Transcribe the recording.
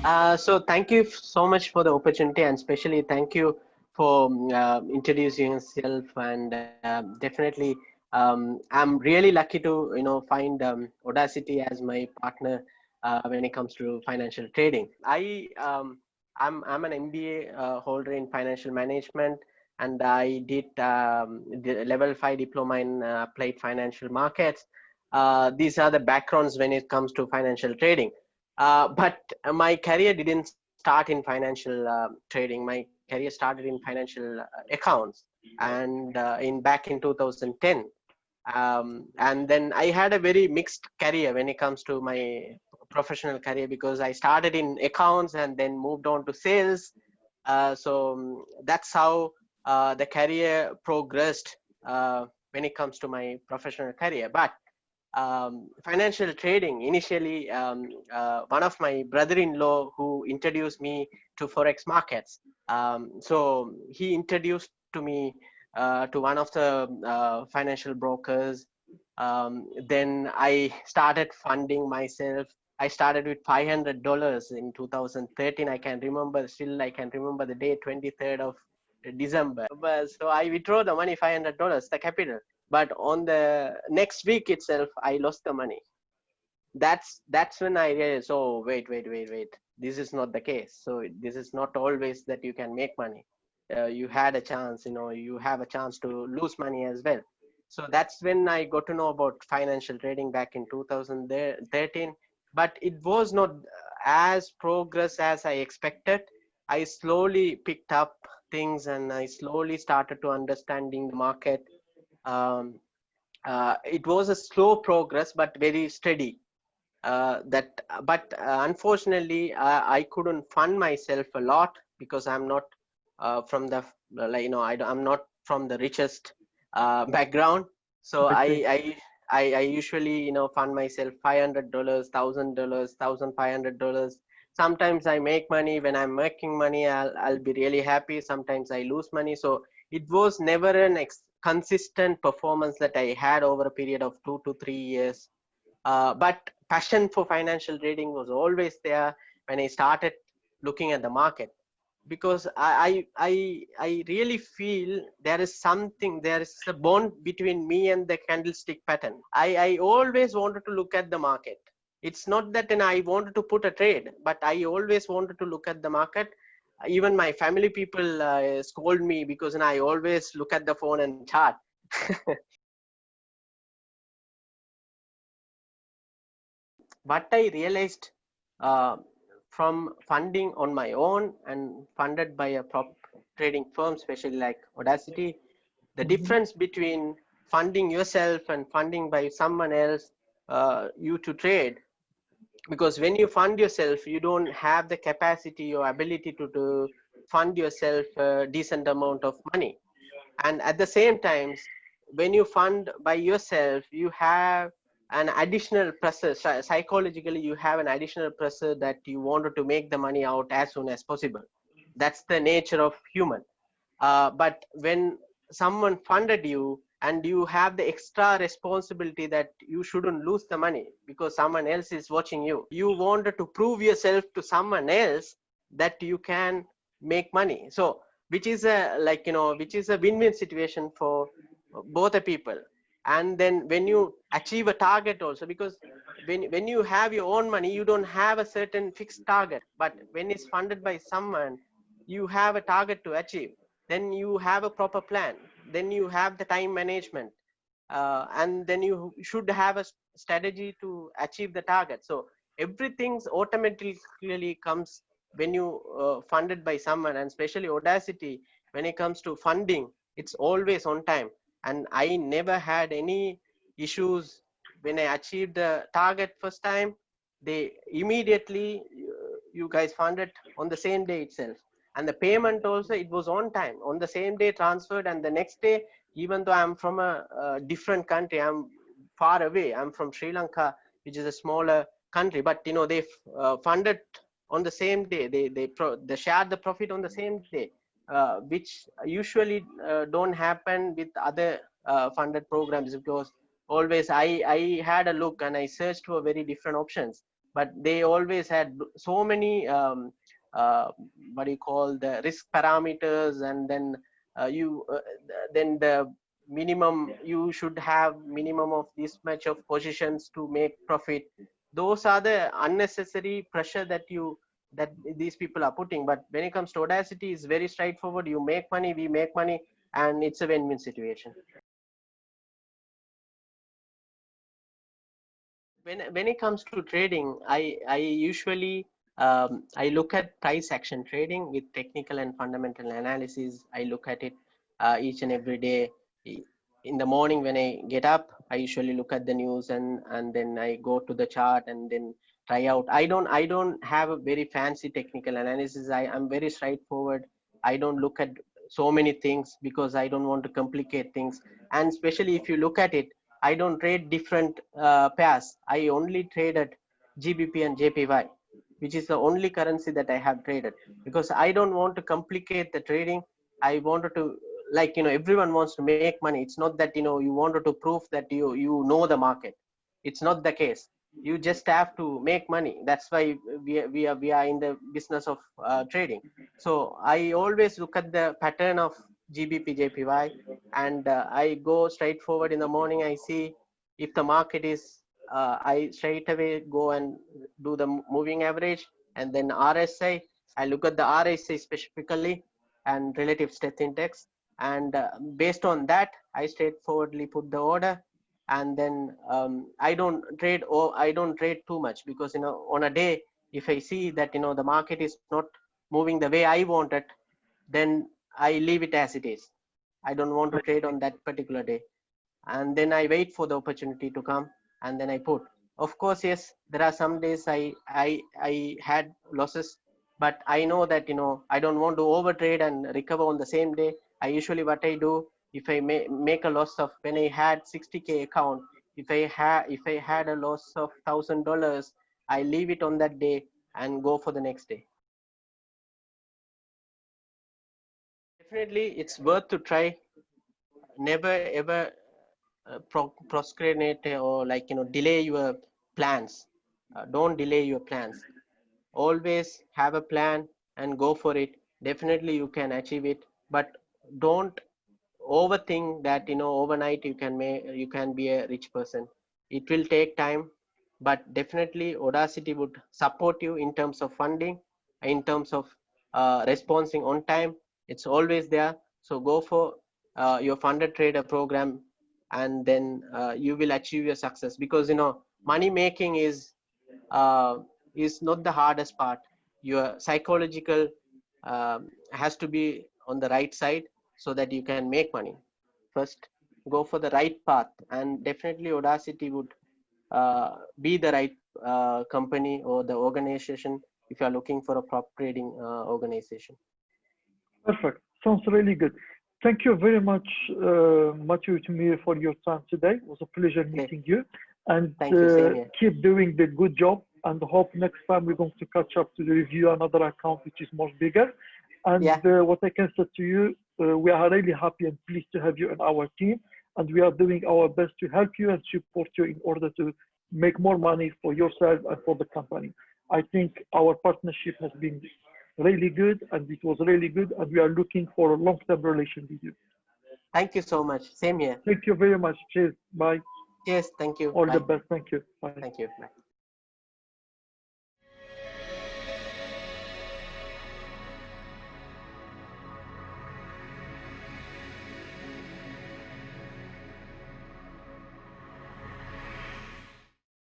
So thank you so much for the opportunity, and especially thank you for introducing yourself. And definitely, I'm really lucky to find Audacity as my partner when it comes to financial trading. I'm an MBA holder in financial management, and I did the level 5 diploma in applied financial markets. These are the backgrounds when it comes to financial trading. But my career didn't start in financial trading. My career started in financial accounts, and back in 2010. And then I had a very mixed career when it comes to my professional career, because I started in accounts and then moved on to sales. So that's how the career progressed when it comes to my professional career. But financial trading initially, one of my brother-in-law who introduced me to forex markets. So he introduced to me to one of the financial brokers. Then I started funding myself. I started with $500 in 2013. I can remember the day, 23rd of December. So I withdraw the money, $500, the capital. But on the next week itself, I lost the money. That's when I realized, oh, wait. This is not the case. So this is not always that you can make money. You had a chance, you have a chance to lose money as well. So that's when I got to know about financial trading back in 2013. But it was not as progress as I expected. I slowly picked up things, and I slowly started to understanding the market. Um, it was a slow progress, but very steady. Unfortunately, I couldn't fund myself a lot, because I'm not from the I'm not from the richest background. So Right, right. I usually fund myself $500, $1,000, $1,500. Sometimes I make money. When I'm making money, I'll be really happy. Sometimes I lose money. So it was never an consistent performance that I had over a period of 2 to 3 years. But passion for financial trading was always there when I started looking at the market, because I really feel there is a bond between me and the candlestick pattern. I always wanted to look at the market. It's not that I wanted to put a trade, but I always wanted to look at the market. Even my family people scold me, because I always look at the phone and chart. What I realized uh, from funding on my own and funded by a prop trading firm, especially like Audacity, the difference Mhm. between funding yourself and funding by someone else, you to trade. Because when you fund yourself, you don't have the capacity or ability to fund yourself a decent amount of money. And at the same times, when you fund by yourself, you have an additional pressure. Psychologically, you have an additional pressure that you wanted to make the money out as soon as possible. That's the nature of human. But when someone funded you, and you have the extra responsibility that you shouldn't lose the money because someone else is watching you, you wanted to prove yourself to someone else that you can make money. So which is a which is a win-win situation for both the people. And then when you achieve a target also, because when you have your own money, you don't have a certain fixed target. But when it's funded by someone, you have a target to achieve. Then you have a proper plan. Then you have the time management, and then you should have a strategy to achieve the target. So everything's automatically comes when you funded by someone. And especially Audacity, when it comes to funding, it's always on time. And I never had any issues. When I achieved the target first time, they immediately, you guys funded on the same day itself. And the payment also, it was on time, on the same day transferred. And the next day, even though I'm from a different country, I'm far away, I'm from Sri Lanka, which is a smaller country, but they funded on the same day. They shared the profit on the same day, which usually don't happen with other funded programs. Because always I had a look, and I searched for very different options. but they always had so many what do you call, the risk parameters, and then then the minimum, you should have minimum of this much of positions to make profit. Those are the unnecessary pressure that these people are putting. But when it comes to Audacity, it's very straightforward. You make money, we make money, and it's a win-win situation. When it comes to trading, I usually I look at price action trading with technical and fundamental analysis. I look at it each and every day. In the morning when I get up, I usually look at the news, and then I go to the chart and then try out. I don't have a very fancy technical analysis. I'm very straightforward. I don't look at so many things because I don't want to complicate things. And especially if you look at it, I don't trade different pairs. I only traded GBP and JPY, which is the only currency that I have traded, because I don't want to complicate the trading. I wanted to, like, everyone wants to make money. It's not that, you wanted to prove that you know the market. It's not the case. You just have to make money. That's why we are in the business of trading. So I always look at the pattern of GBP JPY, and I go straight forward in the morning. I see if the market is I straight away go and do the moving average, and then RSI. I look at the RSI specifically and relative strength index, and based on that I straightforwardly put the order. And then I don't trade too much, because on a day, if I see that the market is not moving the way I want it, then I leave it as it is. I don't want to trade on that particular day, and then I wait for the opportunity to come, and then I put. Of course, yes, there are some days I had losses, but I know that I don't want to overtrade and recover on the same day. I usually, what I do, if I make a loss of, when I had 60K account, if I had a loss of $1,000, I leave it on that day and go for the next day. Definitely, it's worth to try. Never ever procrastinate, or delay your plans. Don't delay your plans. Always have a plan and go for it. Definitely you can achieve it, but don't overthink that overnight you can be a rich person. It will take time, but definitely Audacity would support you in terms of funding, in terms of responding on time. It's always there. So go for your funded trader program, and then you will achieve your success, because money making is not the hardest part. Your psychological has to be on the right side so that you can make money. First, go for the right path, and definitely Audacity would be the right company or the organization if you are looking for a prop trading organization. Perfect. Sounds really good. Thank you very much, Matthew, for your time today. It was a pleasure meeting you. And thank you, keep doing the good job. And hope next time we're going to catch up to review another account which is more bigger. And what I can say to you, we are really happy and pleased to have you in our team. And we are doing our best to help you and support you in order to make more money for yourself and for the company. I think our partnership has been really good, and it was really good, and we are looking for a long-term relation with you. Thank you so much. Same here. Thank you very much. Cheers. Bye. Cheers. Thank you. All Bye. the best. Thank you. Bye. Thank you. Bye.